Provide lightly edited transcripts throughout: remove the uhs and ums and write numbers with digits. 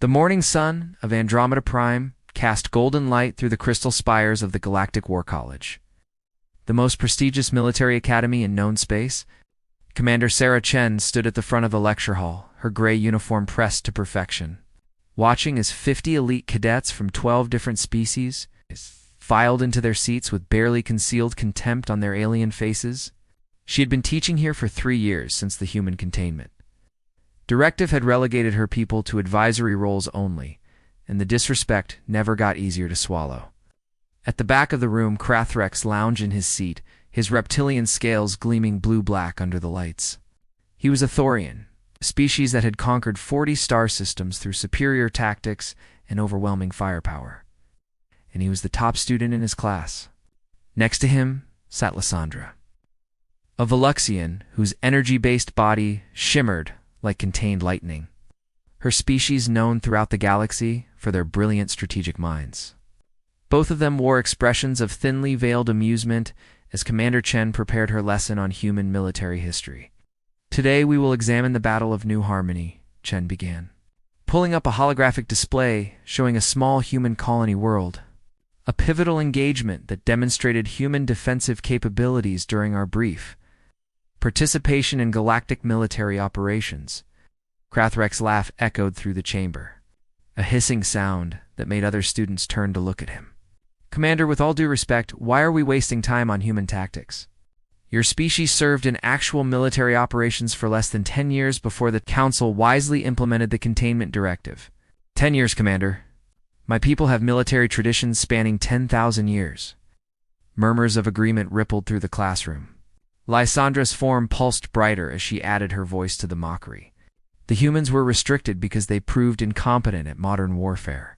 The morning sun of Andromeda Prime cast golden light through the crystal spires of the Galactic War College, the most prestigious military academy in known space. Commander Sarah Chen stood at the front of the lecture hall, her gray uniform pressed to perfection, watching as 50 elite cadets from 12 different species filed into their seats with barely concealed contempt on their alien faces. She had been teaching here for 3 years since the human containment directive had relegated her people to advisory roles only, and the disrespect never got easier to swallow. At the back of the room, Krathrex lounged in his seat, his reptilian scales gleaming blue-black under the lights. He was a Thorian, a species that had conquered 40 star systems through superior tactics and overwhelming firepower. And he was the top student in his class. Next to him sat Lysandra, a Veluxian whose energy-based body shimmered like contained lightning, her species known throughout the galaxy for their brilliant strategic minds. Both of them wore expressions of thinly veiled amusement as Commander Chen prepared her lesson on human military history. Today we will examine the Battle of New Harmony, Chen began, pulling up a holographic display showing a small human colony world, a pivotal engagement that demonstrated human defensive capabilities during our brief participation in galactic military operations. Krathrex's laugh echoed through the chamber, a hissing sound that made other students turn to look at him. Commander, with all due respect, why are we wasting time on human tactics? Your species served in actual military operations for less than 10 years before the Council wisely implemented the containment directive. 10 years, Commander. My people have military traditions spanning 10,000 years. Murmurs of agreement rippled through the classroom. Lysandra's form pulsed brighter as she added her voice to the mockery. The humans were restricted because they proved incompetent at modern warfare.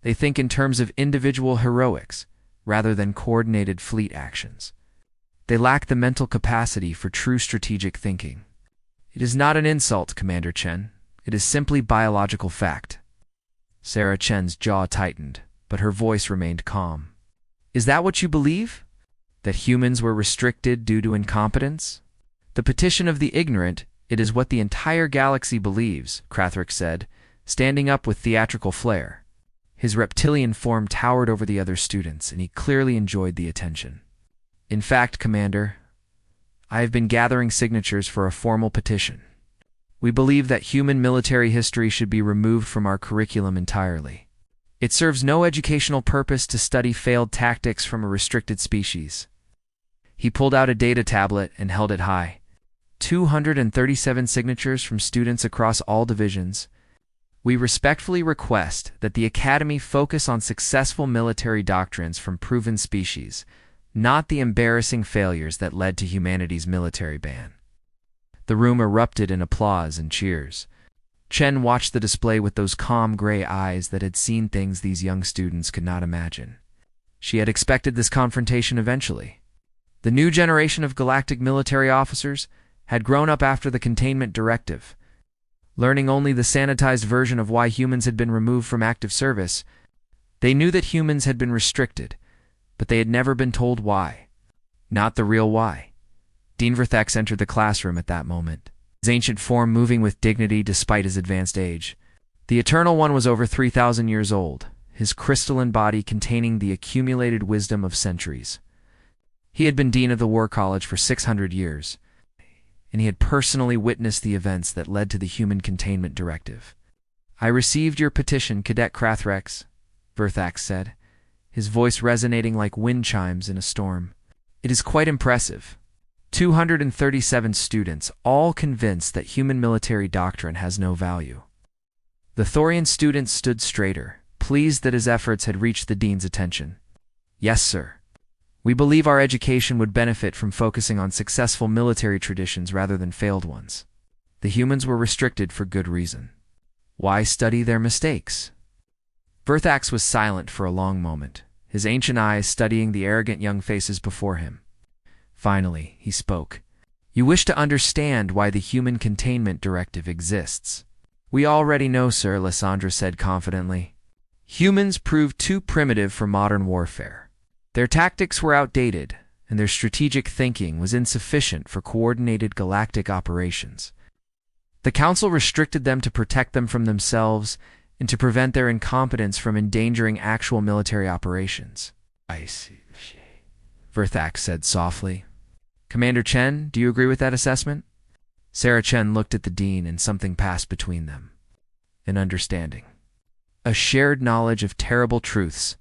They think in terms of individual heroics, rather than coordinated fleet actions. They lack the mental capacity for true strategic thinking. It is not an insult, Commander Chen. It is simply biological fact. Sarah Chen's jaw tightened, but her voice remained calm. Is that what you believe? That humans were restricted due to incompetence? The petition of the ignorant, it is what the entire galaxy believes, Krathrex said, standing up with theatrical flair. His reptilian form towered over the other students, and he clearly enjoyed the attention. In fact, Commander, I have been gathering signatures for a formal petition. We believe that human military history should be removed from our curriculum entirely. It serves no educational purpose to study failed tactics from a restricted species. He pulled out a data tablet and held it high. 237 signatures from students across all divisions. We respectfully request that the Academy focus on successful military doctrines from proven species, not the embarrassing failures that led to humanity's military ban. The room erupted in applause and cheers. Chen watched the display with those calm gray eyes that had seen things these young students could not imagine. She had expected this confrontation eventually. The new generation of galactic military officers had grown up after the containment directive, learning only the sanitized version of why humans had been removed from active service. They knew that humans had been restricted, but they had never been told why. Not the real why. Dean Verthex entered the classroom at that moment, his ancient form moving with dignity despite his advanced age. The Eternal One was over 3,000 years old, his crystalline body containing the accumulated wisdom of centuries. He had been dean of the War College for 600 years, and he had personally witnessed the events that led to the human containment directive. I received your petition, Cadet Krathrex, Verthax said, his voice resonating like wind chimes in a storm. It is quite impressive. 237 students, all convinced that human military doctrine has no value. The Thorian student stood straighter, pleased that his efforts had reached the dean's attention. Yes, sir. We believe our education would benefit from focusing on successful military traditions rather than failed ones. The humans were restricted for good reason. Why study their mistakes? Verthax was silent for a long moment, his ancient eyes studying the arrogant young faces before him. Finally, he spoke. You wish to understand why the human containment directive exists. We already know, sir, Lysandra said confidently. Humans proved too primitive for modern warfare. Their tactics were outdated, and their strategic thinking was insufficient for coordinated galactic operations. The Council restricted them to protect them from themselves and to prevent their incompetence from endangering actual military operations. I see, Verthax said softly. Commander Chen, do you agree with that assessment? Sarah Chen looked at the dean and something passed between them. An understanding. A shared knowledge of terrible truths.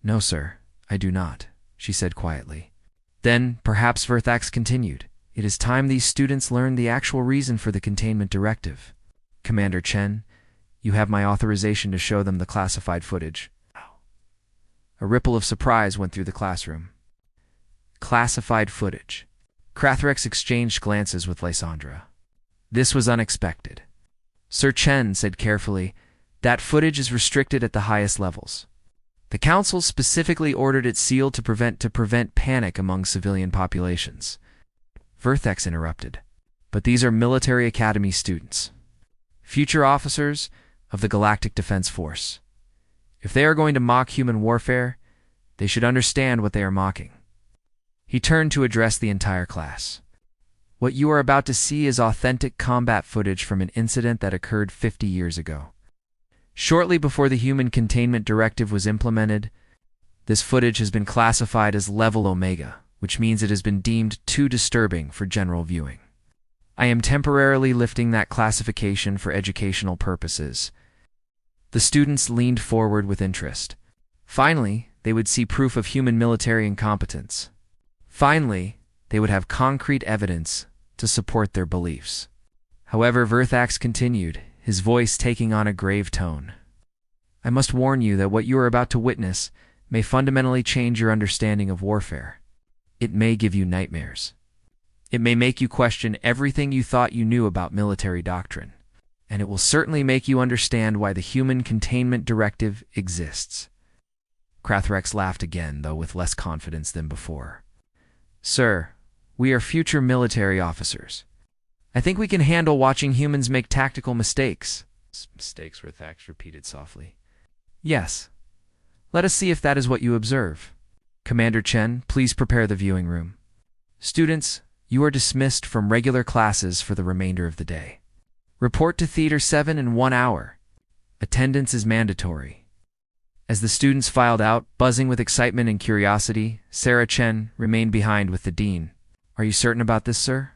No, sir, I do not, she said quietly. Then, perhaps Verthax continued, it is time these students learned the actual reason for the containment directive. Commander Chen, you have my authorization to show them the classified footage. A ripple of surprise went through the classroom. Classified footage. Crathrex exchanged glances with Lysandra. This was unexpected. Sir Chen said carefully, that footage is restricted at the highest levels. The Council specifically ordered it sealed to prevent panic among civilian populations. Verthax interrupted. But these are military academy students. Future officers of the Galactic Defense Force. If they are going to mock human warfare, they should understand what they are mocking. He turned to address the entire class. What you are about to see is authentic combat footage from an incident that occurred 50 years ago. Shortly before the Human Containment Directive was implemented, this footage has been classified as Level Omega, which means it has been deemed too disturbing for general viewing. I am temporarily lifting that classification for educational purposes. The students leaned forward with interest. Finally, they would see proof of human military incompetence. Finally, they would have concrete evidence to support their beliefs. However, Verthax continued, his voice taking on a grave tone. I must warn you that what you are about to witness may fundamentally change your understanding of warfare. It may give you nightmares. It may make you question everything you thought you knew about military doctrine. And it will certainly make you understand why the Human Containment Directive exists. Crathrex laughed again, though with less confidence than before. Sir, we are future military officers. I think we can handle watching humans make tactical mistakes. Mistakes, Verthax repeated softly. Yes. Let us see if that is what you observe. Commander Chen, please prepare the viewing room. Students, you are dismissed from regular classes for the remainder of the day. Report to Theater 7 in 1 hour. Attendance is mandatory. As the students filed out, buzzing with excitement and curiosity, Sarah Chen remained behind with the dean. Are you certain about this, sir?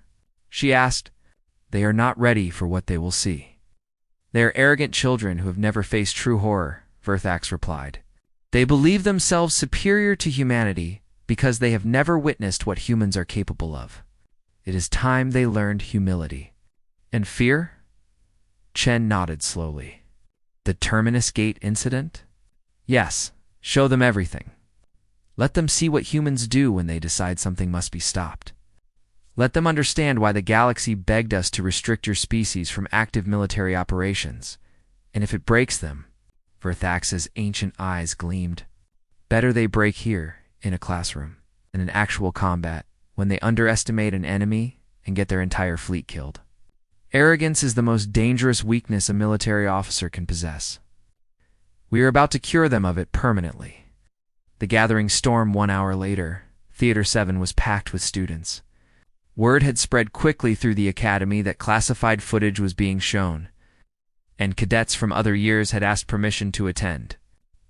She asked. They are not ready for what they will see. They are arrogant children who have never faced true horror, Verthax replied. They believe themselves superior to humanity because they have never witnessed what humans are capable of. It is time they learned humility. And fear? Chen nodded slowly. The Terminus Gate incident? Yes, show them everything. Let them see what humans do when they decide something must be stopped. Let them understand why the galaxy begged us to restrict your species from active military operations. And if it breaks them, Verthax's ancient eyes gleamed. Better they break here, in a classroom, than in actual combat, when they underestimate an enemy and get their entire fleet killed. Arrogance is the most dangerous weakness a military officer can possess. We are about to cure them of it permanently. The gathering storm 1 hour later, Theater 7 was packed with students. Word had spread quickly through the academy that classified footage was being shown, and cadets from other years had asked permission to attend.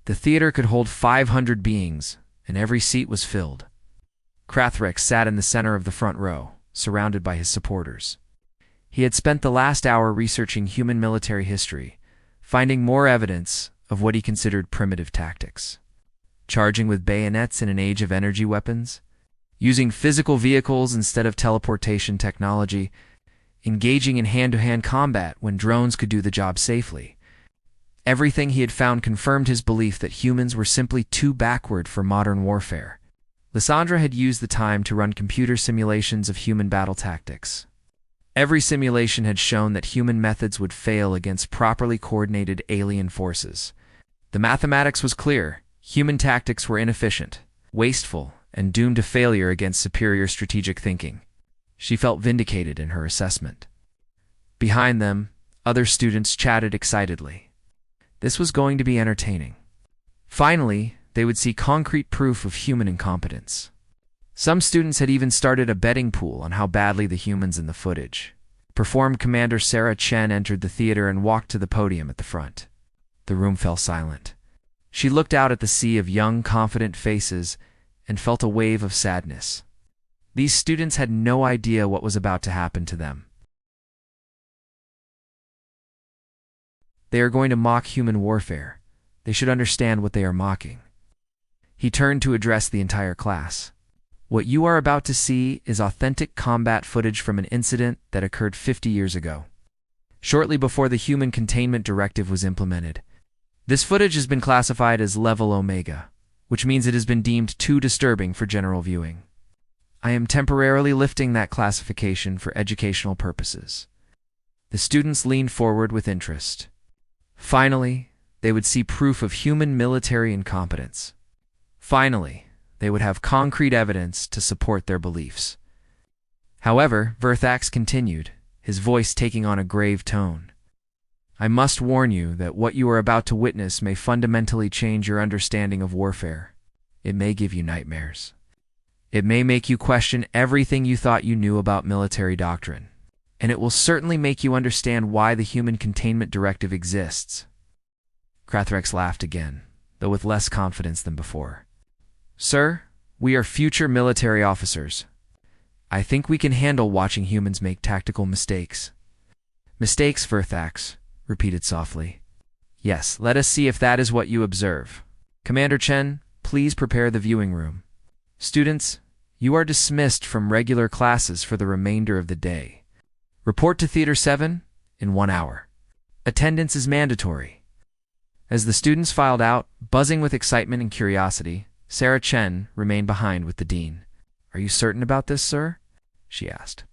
The theater could hold 500 beings, and every seat was filled. Crathrex sat in the center of the front row, surrounded by his supporters. He had spent the last hour researching human military history, finding more evidence of what he considered primitive tactics. Charging with bayonets in an age of energy weapons, using physical vehicles instead of teleportation technology, engaging in hand-to-hand combat when drones could do the job safely. Everything he had found confirmed his belief that humans were simply too backward for modern warfare. Lysandra had used the time to run computer simulations of human battle tactics. Every simulation had shown that human methods would fail against properly coordinated alien forces. The mathematics was clear. Human tactics were inefficient, wasteful, and doomed to failure against superior strategic thinking. She felt vindicated in her assessment. Behind them, other students chatted excitedly. This was going to be entertaining. Finally, they would see concrete proof of human incompetence. Some students had even started a betting pool on how badly the humans in the footage performed. Commander Sarah Chen entered the theater and walked to the podium at the front. The room fell silent. She looked out at the sea of young, confident faces and felt a wave of sadness. These students had no idea what was about to happen to them. They are going to mock human warfare. They should understand what they are mocking. He turned to address the entire class. What you are about to see is authentic combat footage from an incident that occurred 50 years ago, shortly before the Human Containment Directive was implemented. This footage has been classified as Level Omega, which means it has been deemed too disturbing for general viewing. I am temporarily lifting that classification for educational purposes. The students leaned forward with interest. Finally, they would see proof of human military incompetence. Finally, they would have concrete evidence to support their beliefs. However, Verthax continued, his voice taking on a grave tone. I must warn you that what you are about to witness may fundamentally change your understanding of warfare. It may give you nightmares. It may make you question everything you thought you knew about military doctrine. And it will certainly make you understand why the Human Containment Directive exists. Krathrex laughed again, though with less confidence than before. Sir, we are future military officers. I think we can handle watching humans make tactical mistakes. Mistakes, Verthax repeated softly. Yes, let us see if that is what you observe. Commander Chen, please prepare the viewing room. Students, you are dismissed from regular classes for the remainder of the day. Report to Theater 7 in 1 hour. Attendance is mandatory. As the students filed out, buzzing with excitement and curiosity, Sarah Chen remained behind with the dean. Are you certain about this, sir? She asked.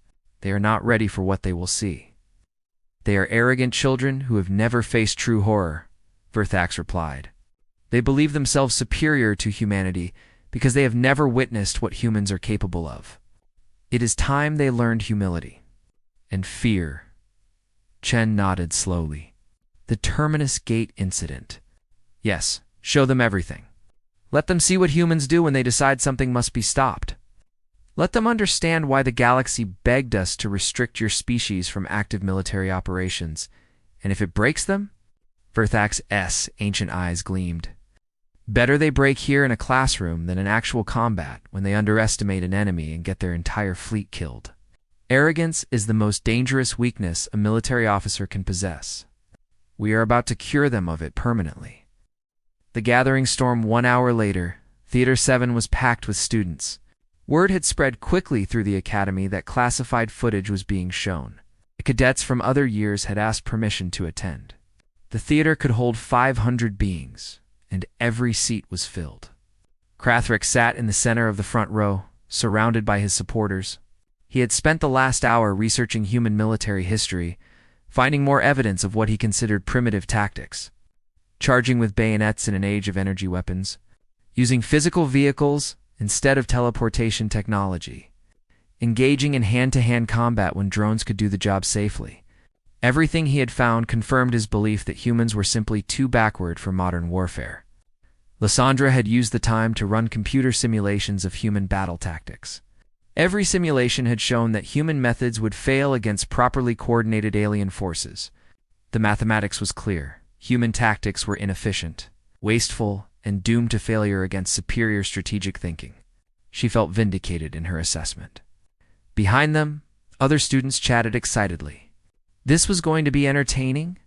They are not ready for what they will see. They are arrogant children who have never faced true horror, Verthax replied. They believe themselves superior to humanity because they have never witnessed what humans are capable of. It is time they learned humility. And fear. Chen nodded slowly. The Terminus Gate incident. Yes, show them everything. Let them see what humans do when they decide something must be stopped. Let them understand why the galaxy begged us to restrict your species from active military operations. And if it breaks them? Verthax's ancient eyes gleamed. Better they break here in a classroom than in actual combat when they underestimate an enemy and get their entire fleet killed. Arrogance is the most dangerous weakness a military officer can possess. We are about to cure them of it permanently. The gathering stormed 1 hour later. Theater 7 was packed with students. Word had spread quickly through the academy that classified footage was being shown. The cadets from other years had asked permission to attend. The theater could hold 500 beings, and every seat was filled. Krathrex sat in the center of the front row, surrounded by his supporters. He had spent the last hour researching human military history, finding more evidence of what he considered primitive tactics. Charging with bayonets in an age of energy weapons, using physical vehicles instead of teleportation technology, engaging in hand-to-hand combat when drones could do the job safely. Everything he had found confirmed his belief that humans were simply too backward for modern warfare. Lysandra had used the time to run computer simulations of human battle tactics. Every simulation had shown that human methods would fail against properly coordinated alien forces. The mathematics was clear. Human tactics were inefficient, wasteful, and doomed to failure against superior strategic thinking. She felt vindicated in her assessment. Behind them, other students chatted excitedly. This was going to be entertaining?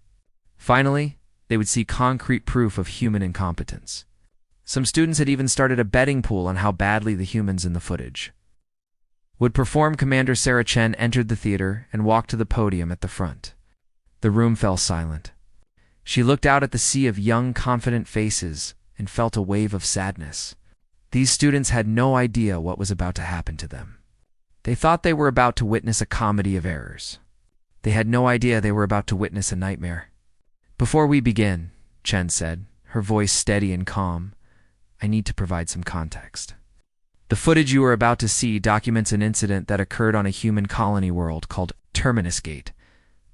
Finally, they would see concrete proof of human incompetence. Some students had even started a betting pool on how badly the humans in the footage would perform. Commander Sarah Chen entered the theater and walked to the podium at the front. The room fell silent. She looked out at the sea of young, confident faces and felt a wave of sadness. These students had no idea what was about to happen to them. They thought they were about to witness a comedy of errors. They had no idea they were about to witness a nightmare. Before we begin, Chen said, her voice steady and calm, I need to provide some context. The footage you are about to see documents an incident that occurred on a human colony world called Terminus Gate.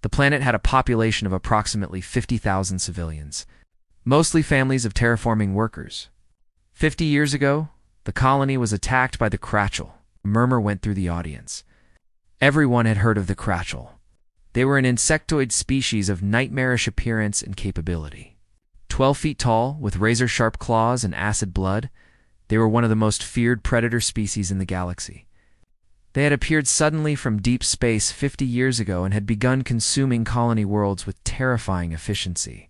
The planet had a population of approximately 50,000 civilians, mostly families of terraforming workers. 50 years ago, the colony was attacked by the Kratchel. A murmur went through the audience. Everyone had heard of the Kratchel. They were an insectoid species of nightmarish appearance and capability. 12 feet tall, with razor-sharp claws and acid blood, they were one of the most feared predator species in the galaxy. They had appeared suddenly from deep space 50 years ago and had begun consuming colony worlds with terrifying efficiency.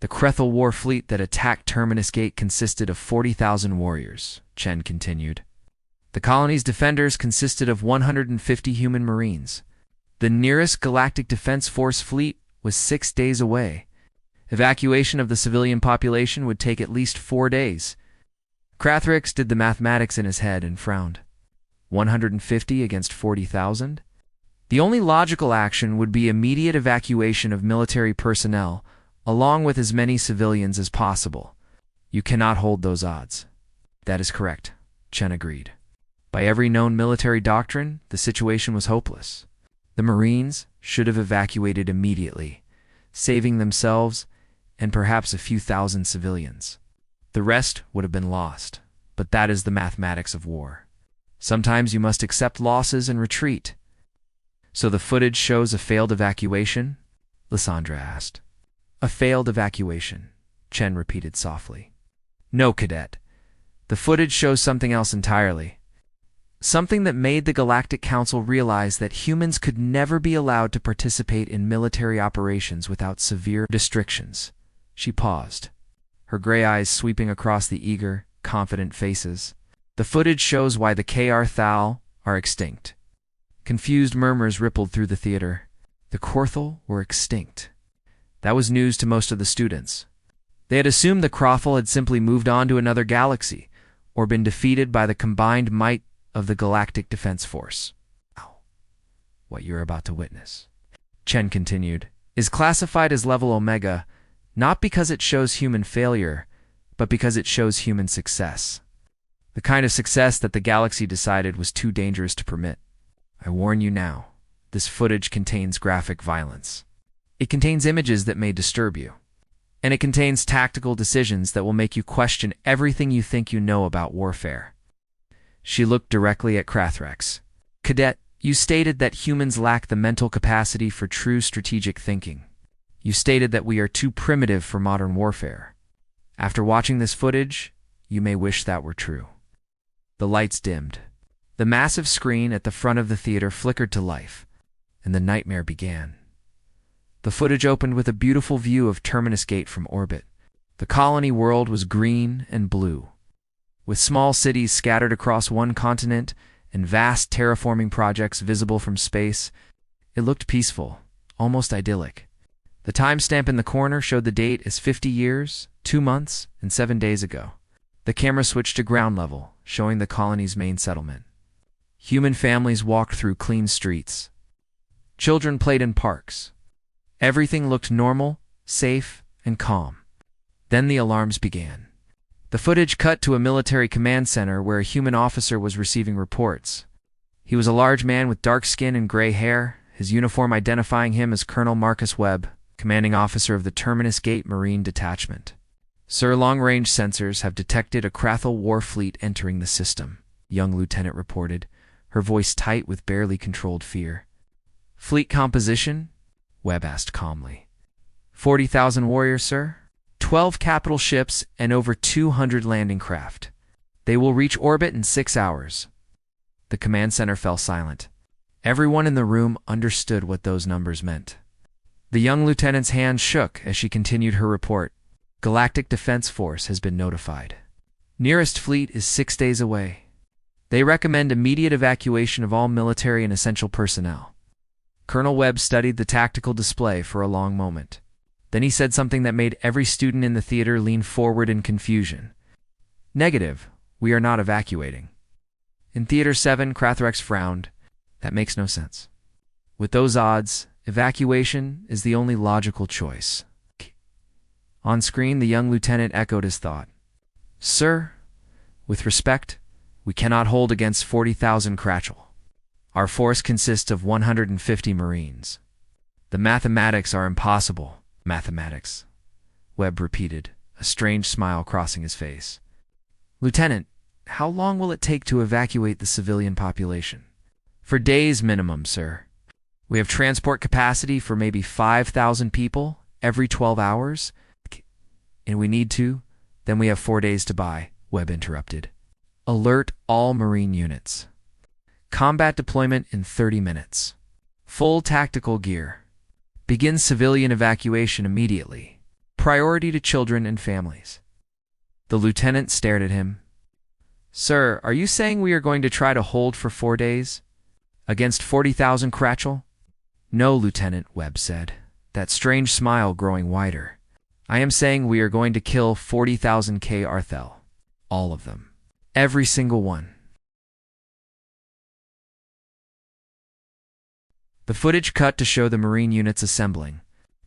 The Krethel war fleet that attacked Terminus Gate consisted of 40,000 warriors, Chen continued. The colony's defenders consisted of 150 human marines. The nearest Galactic Defense Force fleet was 6 days away. Evacuation of the civilian population would take at least 4 days. Cathrix did the mathematics in his head and frowned. 150 against 40,000? The only logical action would be immediate evacuation of military personnel, along with as many civilians as possible. You cannot hold those odds. That is correct, Chen agreed. By every known military doctrine, the situation was hopeless. The Marines should have evacuated immediately, saving themselves and perhaps a few thousand civilians. The rest would have been lost, but that is the mathematics of war. Sometimes you must accept losses and retreat. So the footage shows a failed evacuation? Lysandra asked. A failed evacuation, Chen repeated softly. No, Cadet. The footage shows something else entirely. Something that made the Galactic Council realize that humans could never be allowed to participate in military operations without severe restrictions. She paused, her gray eyes sweeping across the eager, confident faces. The footage shows why the KR Thal are extinct. Confused murmurs rippled through the theater. The Krethel were extinct. That was news to most of the students. They had assumed the Krethel had simply moved on to another galaxy, or been defeated by the combined might of the Galactic Defense Force. What you're about to witness, Chen continued, is classified as level Omega, not because it shows human failure, but because it shows human success. The kind of success that the galaxy decided was too dangerous to permit. I warn you now, this footage contains graphic violence. It contains images that may disturb you. And it contains tactical decisions that will make you question everything you think you know about warfare. She looked directly at Cathrix. Cadet, you stated that humans lack the mental capacity for true strategic thinking. You stated that we are too primitive for modern warfare. After watching this footage, you may wish that were true. The lights dimmed. The massive screen at the front of the theater flickered to life, and the nightmare began. The footage opened with a beautiful view of Terminus Gate from orbit. The colony world was green and blue, with small cities scattered across one continent and vast terraforming projects visible from space. It looked peaceful, almost idyllic. The timestamp in the corner showed the date as 50 years, 2 months, and 7 days ago. The camera switched to ground level, showing the colony's main settlement. Human families walked through clean streets. Children played in parks. Everything looked normal, safe, and calm. Then the alarms began. The footage cut to a military command center where a human officer was receiving reports. He was a large man with dark skin and gray hair, his uniform identifying him as Colonel Marcus Webb, commanding officer of the Terminus Gate Marine Detachment. Sir, long-range sensors have detected a Krethel war fleet entering the system, young lieutenant reported, her voice tight with barely controlled fear. Fleet composition? Webb asked calmly. 40,000 warriors, sir. 12 capital ships and over 200 landing craft. They will reach orbit in 6 hours. The command center fell silent. Everyone in the room understood what those numbers meant. The young lieutenant's hand shook as she continued her report. Galactic Defense Force has been notified. Nearest fleet is 6 days away. They recommend immediate evacuation of all military and essential personnel. Colonel Webb studied the tactical display for a long moment. Then he said something that made every student in the theater lean forward in confusion. Negative, we are not evacuating. In Theater 7, Cathrix frowned. That makes no sense. With those odds, evacuation is the only logical choice. On screen, the young lieutenant echoed his thought. Sir, with respect, we cannot hold against 40,000 Krethel. Our force consists of 150 Marines. The mathematics are impossible. Mathematics, Webb repeated, a strange smile crossing his face. Lieutenant, how long will it take to evacuate the civilian population? For days minimum, sir. We have transport capacity for maybe 5,000 people every 12 hours. And we need to? Then we have 4 days to buy, Webb interrupted. Alert all Marine units. Combat deployment in 30 minutes. Full tactical gear. Begin civilian evacuation immediately. Priority to children and families. The lieutenant stared at him. Sir, are you saying we are going to try to hold for 4 days? Against 40,000 Cratchel? No, Lieutenant, Webb said, that strange smile growing wider. I am saying we are going to kill 40,000 K. Arthel. All of them. Every single one. The footage cut to show the Marine units assembling.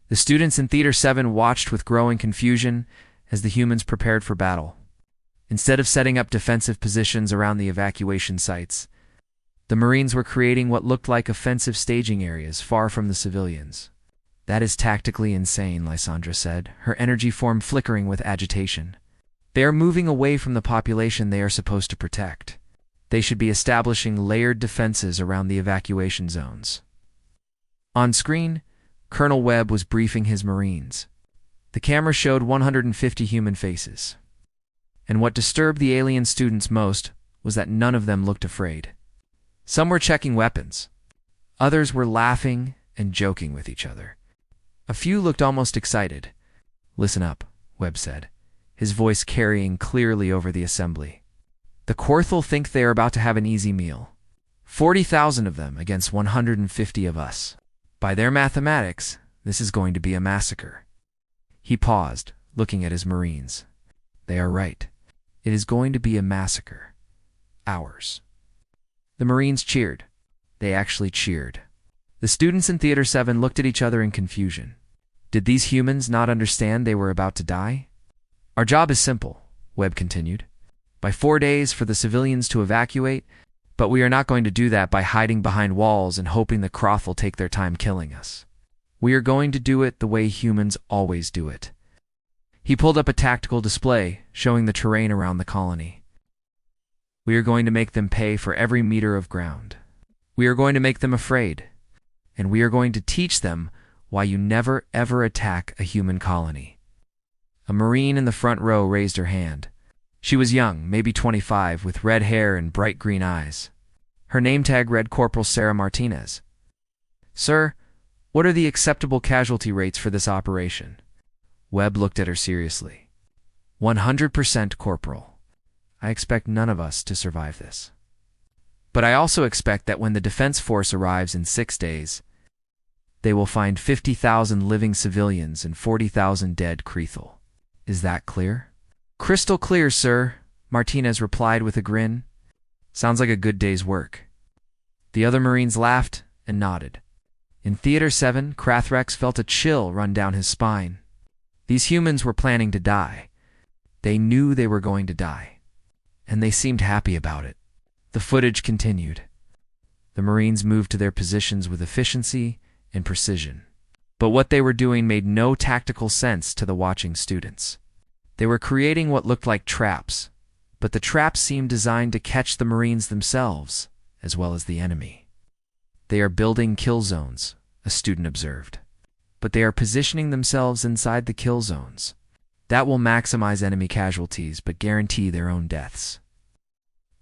The students in Theater 7 watched with growing confusion as the humans prepared for battle. Instead of setting up defensive positions around the evacuation sites, the Marines were creating what looked like offensive staging areas far from the civilians. That is tactically insane, Lysandra said, her energy form flickering with agitation. They are moving away from the population they are supposed to protect. They should be establishing layered defenses around the evacuation zones. On screen, Colonel Webb was briefing his Marines. The camera showed 150 human faces. And what disturbed the alien students most was that none of them looked afraid. Some were checking weapons. Others were laughing and joking with each other. A few looked almost excited. Listen up, Webb said, his voice carrying clearly over the assembly. The Quarthel think they are about to have an easy meal. 40,000 of them against 150 of us. By their mathematics, this is going to be a massacre. He paused, looking at his Marines. They are right. It is going to be a massacre. Ours. The Marines cheered. They actually cheered. The students in Theater 7 looked at each other in confusion. Did these humans not understand they were about to die? Our job is simple, Webb continued. By 4 days for the civilians to evacuate, but we are not going to do that by hiding behind walls and hoping the Croth will take their time killing us. We are going to do it the way humans always do it. He pulled up a tactical display showing the terrain around the colony. We are going to make them pay for every meter of ground. We are going to make them afraid. And we are going to teach them why you never ever attack a human colony. A Marine in the front row raised her hand. She was young, maybe 25, with red hair and bright green eyes. Her name tag read Corporal Sarah Martinez. Sir, what are the acceptable casualty rates for this operation? Webb looked at her seriously. 100%, Corporal. I expect none of us to survive this. But I also expect that when the defense force arrives in 6 days, they will find 50,000 living civilians and 40,000 dead Creethel. Is that clear? Crystal clear, sir, Martinez replied with a grin. Sounds like a good day's work. The other Marines laughed and nodded. In Theater 7, Krathrex felt a chill run down his spine. These humans were planning to die. They knew they were going to die. And they seemed happy about it. The footage continued. The Marines moved to their positions with efficiency and precision. But what they were doing made no tactical sense to the watching students. They were creating what looked like traps, but the traps seemed designed to catch the Marines themselves, as well as the enemy. They are building kill zones, a student observed. But they are positioning themselves inside the kill zones. That will maximize enemy casualties, but guarantee their own deaths.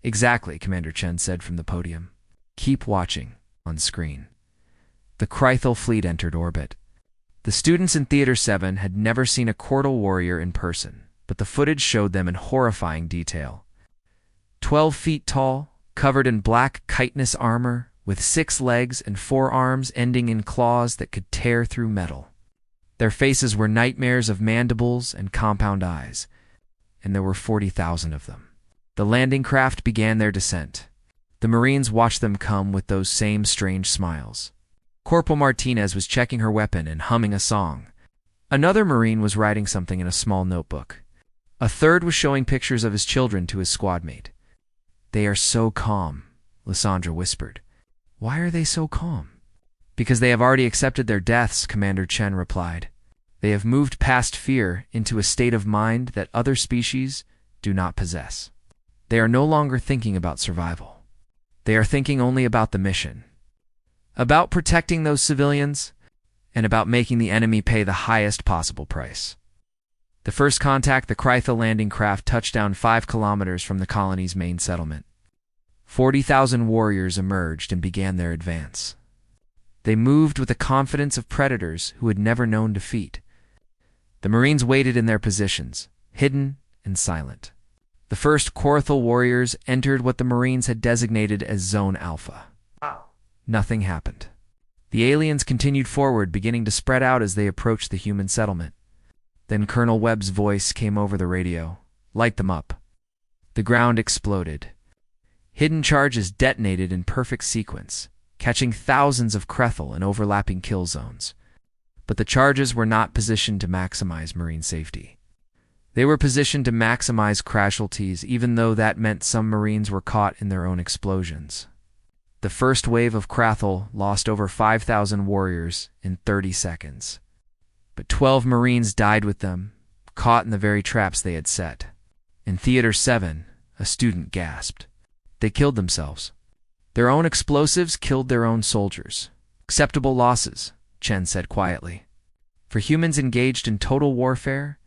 Exactly, Commander Chen said from the podium. Keep watching, on screen. The Krythel fleet entered orbit. The students in Theater 7 had never seen a Quartal warrior in person, but the footage showed them in horrifying detail. 12 feet tall, covered in black chitinous armor, with 6 legs and 4 arms ending in claws that could tear through metal. Their faces were nightmares of mandibles and compound eyes, and there were 40,000 of them. The landing craft began their descent. The Marines watched them come with those same strange smiles. Corporal Martinez was checking her weapon and humming a song. Another Marine was writing something in a small notebook. A third was showing pictures of his children to his squad mate. They are so calm, Lysandra whispered. Why are they so calm? Because they have already accepted their deaths, Commander Chen replied. They have moved past fear into a state of mind that other species do not possess. They are no longer thinking about survival. They are thinking only about the mission. About protecting those civilians, and about making the enemy pay the highest possible price. The first contact, the Krytha landing craft touched down 5 kilometers from the colony's main settlement. 40,000 warriors emerged and began their advance. They moved with the confidence of predators who had never known defeat. The Marines waited in their positions, hidden and silent. The first Korthal warriors entered what the Marines had designated as Zone Alpha. Nothing happened. The aliens continued forward, beginning to spread out as they approached the human settlement. Then Colonel Webb's voice came over the radio. "Light them up." The ground exploded. Hidden charges detonated in perfect sequence, catching thousands of Krethel in overlapping kill zones. But the charges were not positioned to maximize Marine safety. They were positioned to maximize casualties, even though that meant some Marines were caught in their own explosions. The first wave of Krethel lost over 5,000 warriors in 30 seconds. But 12 Marines died with them, caught in the very traps they had set. In Theater 7, a student gasped. They killed themselves. Their own explosives killed their own soldiers. Acceptable losses, Chen said quietly. For humans engaged in total warfare,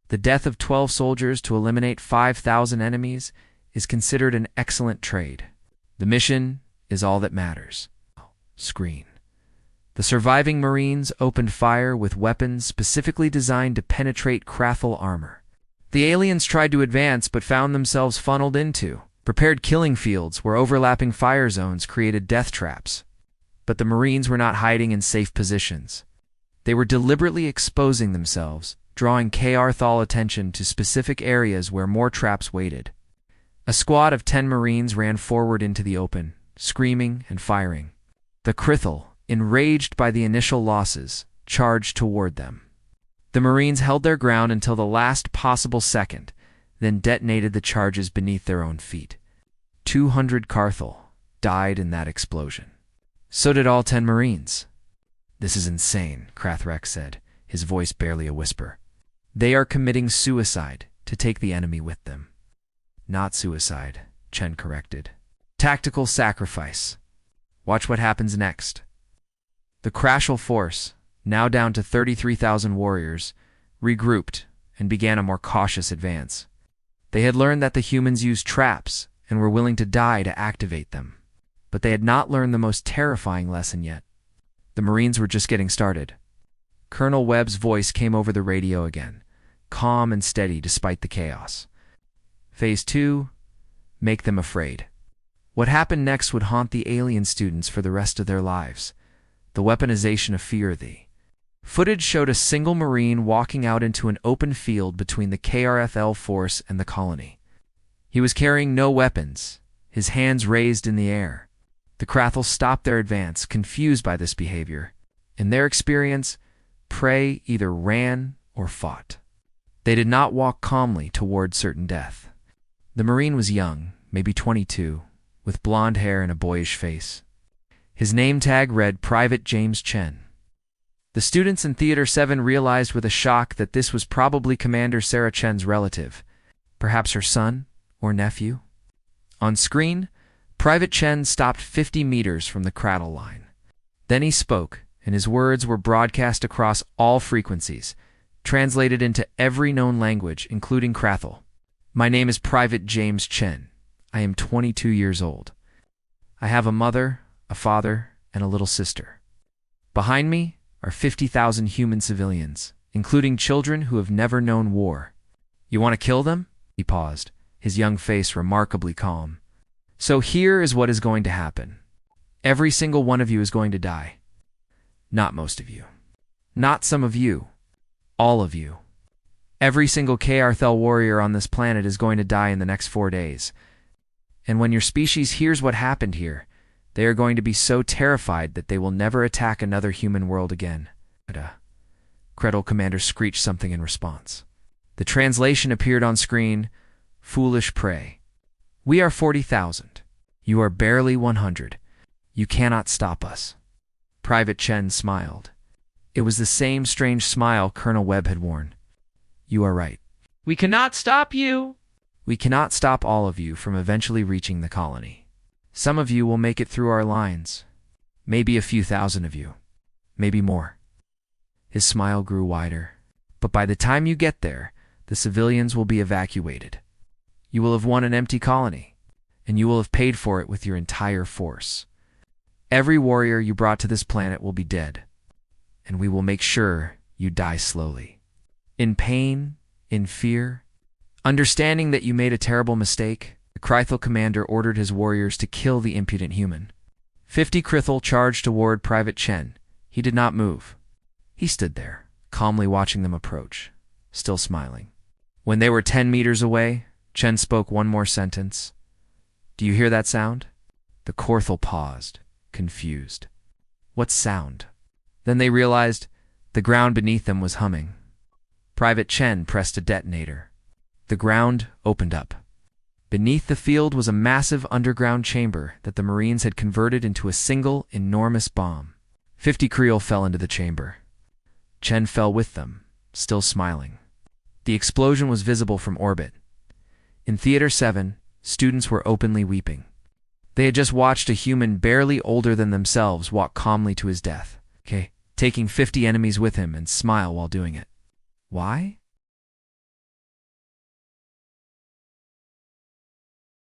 the death of 12 soldiers to eliminate 5,000 enemies is considered an excellent trade. The mission is all that matters. Screen. The surviving Marines opened fire with weapons specifically designed to penetrate Krethel armor. The aliens tried to advance but found themselves funneled into prepared killing fields where overlapping fire zones created death traps. But the Marines were not hiding in safe positions. They were deliberately exposing themselves, drawing Krethal attention to specific areas where more traps waited. A squad of 10 Marines ran forward into the open, screaming and firing. The Krethel, enraged by the initial losses, charged toward them. The Marines held their ground until the last possible second, then detonated the charges beneath their own feet. 200 Krethel died in that explosion. So did all 10 Marines. "This is insane," Krathrek said, his voice barely a whisper. "They are committing suicide to take the enemy with them." "Not suicide," Chen corrected. "Tactical sacrifice. Watch what happens next." The Krashal force, now down to 33,000 warriors, regrouped and began a more cautious advance. They had learned that the humans used traps and were willing to die to activate them. But they had not learned the most terrifying lesson yet. The Marines were just getting started. Colonel Webb's voice came over the radio again, calm and steady despite the chaos. Phase 2, make them afraid. What happened next would haunt the alien students for the rest of their lives. The weaponization of fear. The footage showed a single Marine walking out into an open field between the KRFL force and the colony. He was carrying no weapons, his hands raised in the air. The Krethel stopped their advance, confused by this behavior. In their experience, prey either ran or fought. They did not walk calmly toward certain death. The Marine was young, maybe 22, with blonde hair and a boyish face. His name tag read Private James Chen. The students in Theater 7 realized with a shock that this was probably Commander Sarah Chen's relative, perhaps her son or nephew. On screen, Private Chen stopped 50 meters from the Krethel line. Then he spoke, and his words were broadcast across all frequencies, translated into every known language, including Krethel. "My name is Private James Chen. I am 22 years old. I have a mother, a father, and a little sister. Behind me are 50,000 human civilians, including children who have never known war. You want to kill them?" He paused, his young face remarkably calm. "So here is what is going to happen. Every single one of you is going to die. Not most of you. Not some of you. All of you. Every single Krethel warrior on this planet is going to die in the next 4 days. And when your species hears what happened here, they are going to be so terrified that they will never attack another human world again." Krethel commander screeched something in response. The translation appeared on screen. "Foolish prey. We are 40,000. You are barely 100. You cannot stop us." Private Chen smiled. It was the same strange smile Colonel Webb had worn. "You are right. We cannot stop you. We cannot stop all of you from eventually reaching the colony. Some of you will make it through our lines. Maybe a few thousand of you. Maybe more." His smile grew wider. "But by the time you get there, The civilians will be evacuated. You will have won an empty colony, and you will have paid for it with your entire force. Every warrior you brought to this planet will be dead, and we will make sure you die slowly. In pain, in fear, understanding that you made a terrible mistake, the Krythal commander ordered his warriors to kill the impudent human. 50 Krythal charged toward Private Chen. He did not move. He stood there, calmly watching them approach, still smiling. When they were 10 meters away, Chen spoke one more sentence. "Do you hear that sound?" The Krythal paused, confused. What sound? Then they realized the ground beneath them was humming. Private Chen pressed a detonator. The ground opened up. Beneath the field was a massive underground chamber that the Marines had converted into a single, enormous bomb. 50 Krythal fell into the chamber. Chen fell with them, still smiling. The explosion was visible from orbit. In Theater 7, students were openly weeping. They had just watched a human barely older than themselves walk calmly to his death, taking 50 enemies with him and smile while doing it. Why?